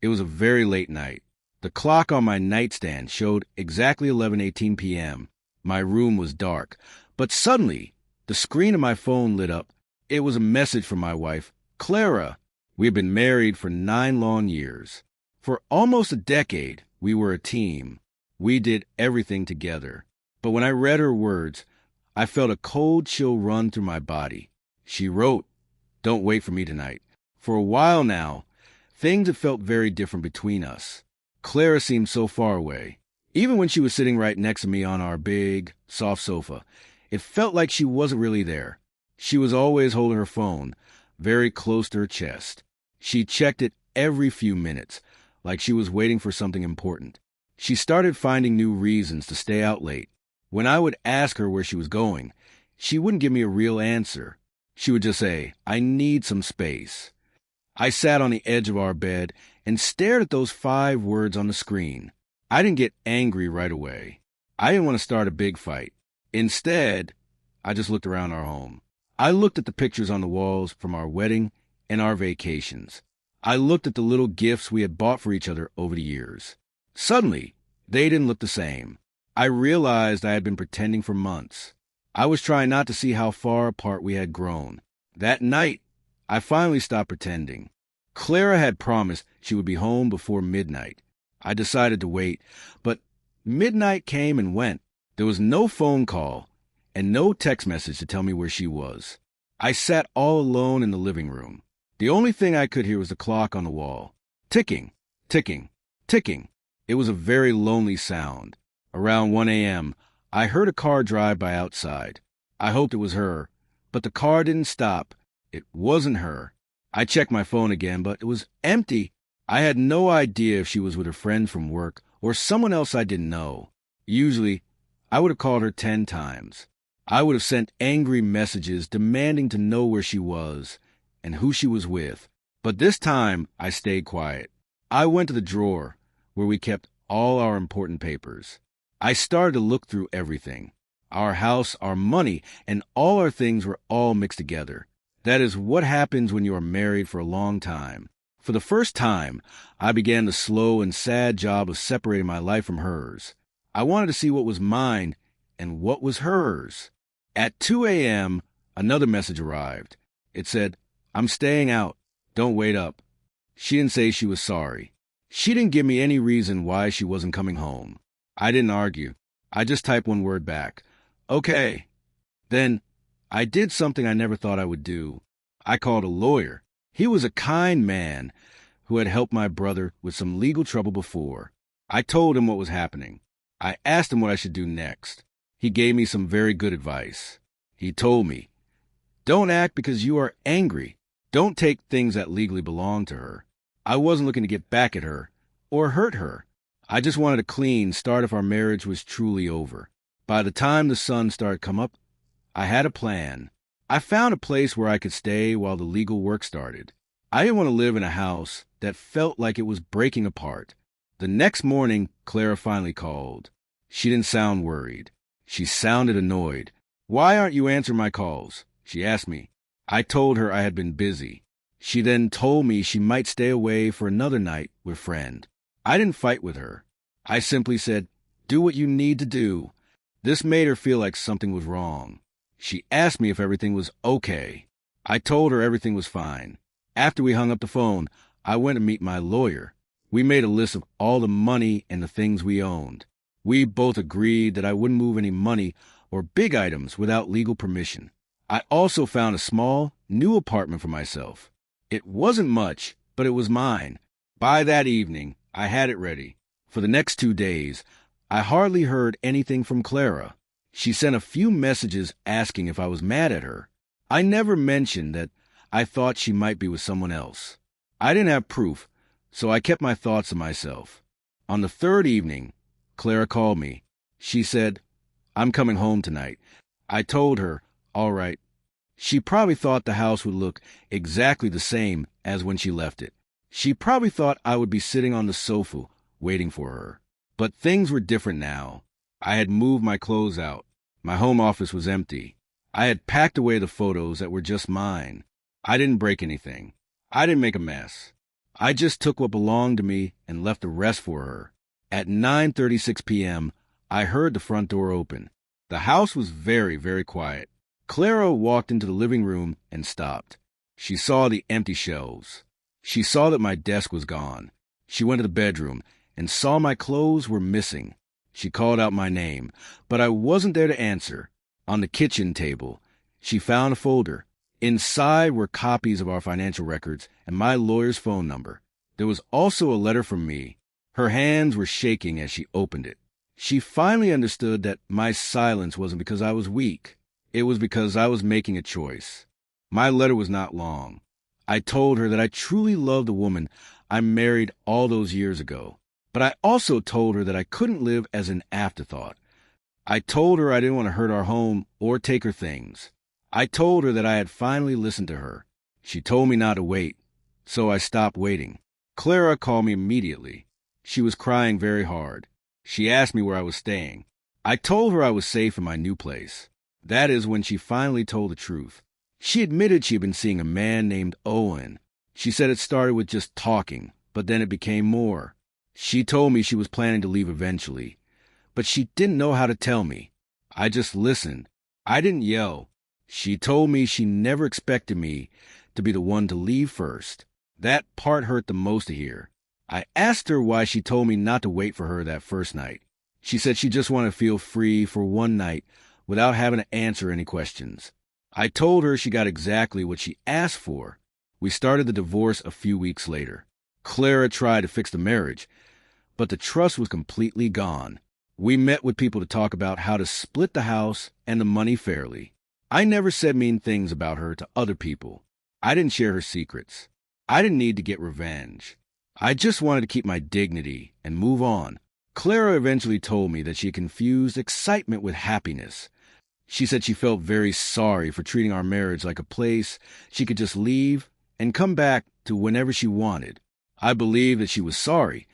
It was a very late night. The clock on my nightstand showed exactly 11:18 p.m. My room was dark, but suddenly, the screen of my phone lit up. It was a message from my wife, Clara. We had been married for 9 long years. For almost a decade, we were a team. We did everything together. But when I read her words, I felt a cold chill run through my body. She wrote, "Don't wait for me tonight." For a while now, things had felt very different between us. Clara seemed so far away. Even when she was sitting right next to me on our big, soft sofa, it felt like she wasn't really there. She was always holding her phone, very close to her chest. She checked it every few minutes, like she was waiting for something important. She started finding new reasons to stay out late. When I would ask her where she was going, she wouldn't give me a real answer. She would just say, "I need some space." I sat on the edge of our bed and stared at those 5 words on the screen. I didn't get angry right away. I didn't want to start a big fight. Instead, I just looked around our home. I looked at the pictures on the walls from our wedding and our vacations. I looked at the little gifts we had bought for each other over the years. Suddenly, they didn't look the same. I realized I had been pretending for months. I was trying not to see how far apart we had grown. That night, I finally stopped pretending. Clara had promised she would be home before midnight. I decided to wait, but midnight came and went. There was no phone call and no text message to tell me where she was. I sat all alone in the living room. The only thing I could hear was the clock on the wall. Ticking, ticking, ticking. It was a very lonely sound. Around 1 a.m., I heard a car drive by outside. I hoped it was her, but the car didn't stop. It wasn't her. I checked my phone again, but it was empty. I had no idea if she was with her friend from work or someone else I didn't know. Usually, I would have called her 10 times. I would have sent angry messages demanding to know where she was and who she was with. But this time, I stayed quiet. I went to the drawer where we kept all our important papers. I started to look through everything. Our house, our money, and all our things were all mixed together. That is what happens when you are married for a long time. For the first time, I began the slow and sad job of separating my life from hers. I wanted to see what was mine and what was hers. At 2 a.m., another message arrived. It said, "I'm staying out. Don't wait up." She didn't say she was sorry. She didn't give me any reason why she wasn't coming home. I didn't argue. I just typed one word back. "Okay." Then I did something I never thought I would do. I called a lawyer. He was a kind man who had helped my brother with some legal trouble before. I told him what was happening. I asked him what I should do next. He gave me some very good advice. He told me, "Don't act because you are angry. Don't take things that legally belong to her." I wasn't looking to get back at her or hurt her. I just wanted a clean start if our marriage was truly over. By the time the sun started to come up, I had a plan. I found a place where I could stay while the legal work started. I didn't want to live in a house that felt like it was breaking apart. The next morning, Clara finally called. She didn't sound worried. She sounded annoyed. "Why aren't you answering my calls?" she asked me. I told her I had been busy. She then told me she might stay away for another night with a friend. I didn't fight with her. I simply said, "Do what you need to do." This made her feel like something was wrong. She asked me if everything was okay. I told her everything was fine. After we hung up the phone, I went to meet my lawyer. We made a list of all the money and the things we owned. We both agreed that I wouldn't move any money or big items without legal permission. I also found a small, new apartment for myself. It wasn't much, but it was mine. By that evening, I had it ready. For the next 2 days, I hardly heard anything from Clara. She sent a few messages asking if I was mad at her. I never mentioned that I thought she might be with someone else. I didn't have proof, so I kept my thoughts to myself. On the 3rd evening, Clara called me. She said, "I'm coming home tonight." I told her, all right. She probably thought the house would look exactly the same as when she left it. She probably thought I would be sitting on the sofa waiting for her. But things were different now. I had moved my clothes out. My home office was empty. I had packed away the photos that were just mine. I didn't break anything. I didn't make a mess. I just took what belonged to me and left the rest for her. At 9:36 p.m., I heard the front door open. The house was very, very quiet. Clara walked into the living room and stopped. She saw the empty shelves. She saw that my desk was gone. She went to the bedroom and saw my clothes were missing. She called out my name, but I wasn't there to answer. On the kitchen table, she found a folder. Inside were copies of our financial records and my lawyer's phone number. There was also a letter from me. Her hands were shaking as she opened it. She finally understood that my silence wasn't because I was weak. It was because I was making a choice. My letter was not long. I told her that I truly loved the woman I married all those years ago. But I also told her that I couldn't live as an afterthought. I told her I didn't want to hurt our home or take her things. I told her that I had finally listened to her. She told me not to wait, so I stopped waiting. Clara called me immediately. She was crying very hard. She asked me where I was staying. I told her I was safe in my new place. That is when she finally told the truth. She admitted she had been seeing a man named Owen. She said it started with just talking, but then it became more. She told me she was planning to leave eventually, but she didn't know how to tell me. I just listened. I didn't yell. She told me she never expected me to be the one to leave first. That part hurt the most to hear. I asked her why she told me not to wait for her that first night. She said she just wanted to feel free for one night without having to answer any questions. I told her she got exactly what she asked for. We started the divorce a few weeks later. Clara tried to fix the marriage, but the trust was completely gone. We met with people to talk about how to split the house and the money fairly. I never said mean things about her to other people. I didn't share her secrets. I didn't need to get revenge. I just wanted to keep my dignity and move on. Clara eventually told me that she confused excitement with happiness. She said she felt very sorry for treating our marriage like a place she could just leave and come back to whenever she wanted. I believe that she was sorry,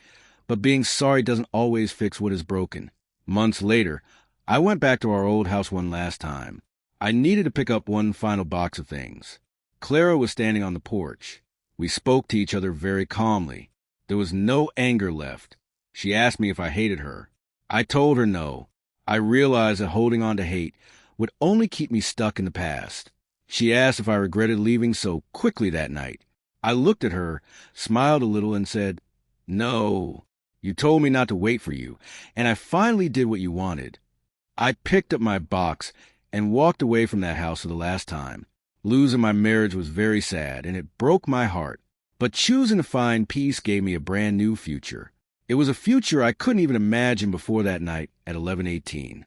but being sorry doesn't always fix what is broken. Months later, I went back to our old house one last time. I needed to pick up one final box of things. Clara was standing on the porch. We spoke to each other very calmly. There was no anger left. She asked me if I hated her. I told her no. I realized that holding on to hate would only keep me stuck in the past. She asked if I regretted leaving so quickly that night. I looked at her, smiled a little, and said, "No. You told me not to wait for you, and I finally did what you wanted." I picked up my box and walked away from that house for the last time. Losing my marriage was very sad, and it broke my heart. But choosing to find peace gave me a brand new future. It was a future I couldn't even imagine before that night at 11:18.